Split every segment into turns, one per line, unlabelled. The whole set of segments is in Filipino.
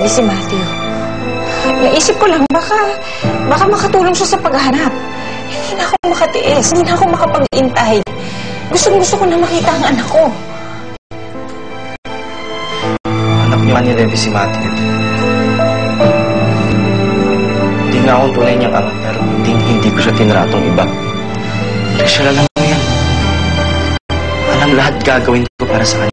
Levi si Matthew. Naisip ko lang, baka makatulong siya sa paghahanap. Hindi na ako makatiis, hindi na ako makapag-intay. Gusto ko na makita ang anak ko.
Anak niyo ni Levi si Matthew. Hindi nga akong tunay niyang ama, pero hindi ko siya tinratong iba. Rachel, alam mo yan. Alam lahat gagawin ko para sa kanya.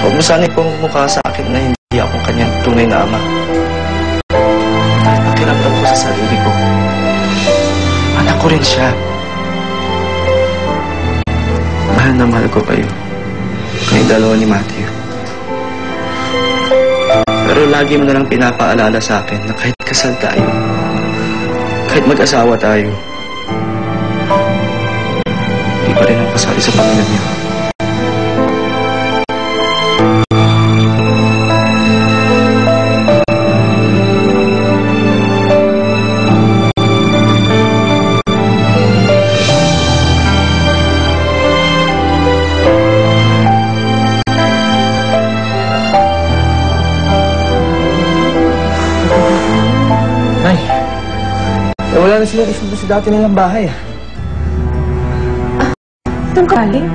Huwag mo sana'y pumukha sa akin na hindi ako kanyang tunay na ama. Dahil pakiramdam ko sa sarili ko. Anak ko rin siya. Mahal na mahal ko kayo. Kayong dalawa ni Matthew. Pero lagi mo na lang pinapaalala sa akin na kahit kasal tayo, kahit mag-asawa tayo, hindi pa rin ang kasali sa pamilya niya.
Wala na sila isundo sa dati nilang bahay.
Doon ka galing?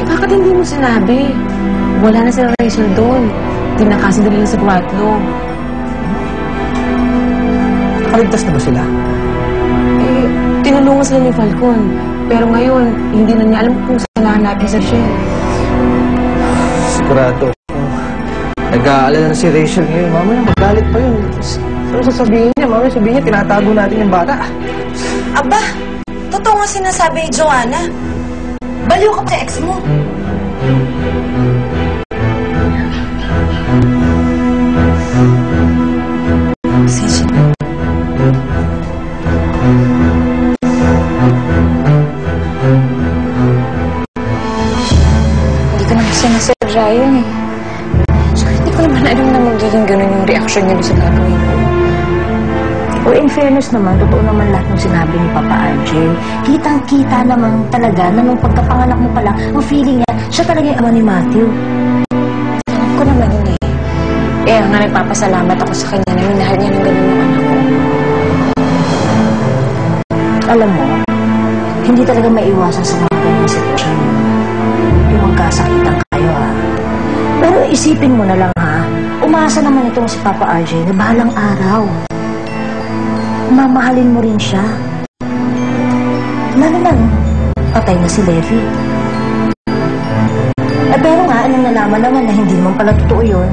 Bakit hindi mo sinabi? Wala na sila Rachel doon. Tinakasin nila sa kwarto.
Nakaligtas na ba sila?
Tinulungan sila ni Falcon. Pero ngayon, hindi na niya alam kung saan nahanapin sa Shell.
Sigurado. Nag-aalala na si Rachel ngayon. Mamaya magalit pa yun. Ano sasabihin niya? Mamaya sabihin niya, tinatago natin yung bata.
Aba, totoo nga sinasabi ni Joanna. Baliw ka pa sa ex mo. Sige.
Hindi ko naman sinasadya yun eh. Saka hindi ko naman alam na magiging ganun yung reaction niya sa gagawin ko.
O in fairness naman, totoo naman lahat ng sinabi ni Papa Angel. Kitang-kita naman talaga na nung pagkapanganak mo pa lang, ang feeling niya, siya talaga yung ama ni Matthew.
Alam ko naman yun eh. Kaya nga nagpapasalamat ako sa kanya na minahal niya ng ganun yung anak ko.
Alam mo, hindi talaga maiwasan sa mga ganyan sitwasyon. Yung magkasakitan kayo, ha. Pero isipin mo na lang, ha. Umasa naman itong si Papa Angel na bahalang araw. Mamahalin mo rin siya. Lalo na, patay na si Levi. Pero nga, anong nalaman naman na hindi naman pala totoo yun?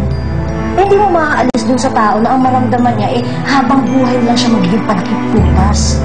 Hindi mo maaalis dun sa tao na ang maramdaman niya habang buhay lang siya magiging panakip putas.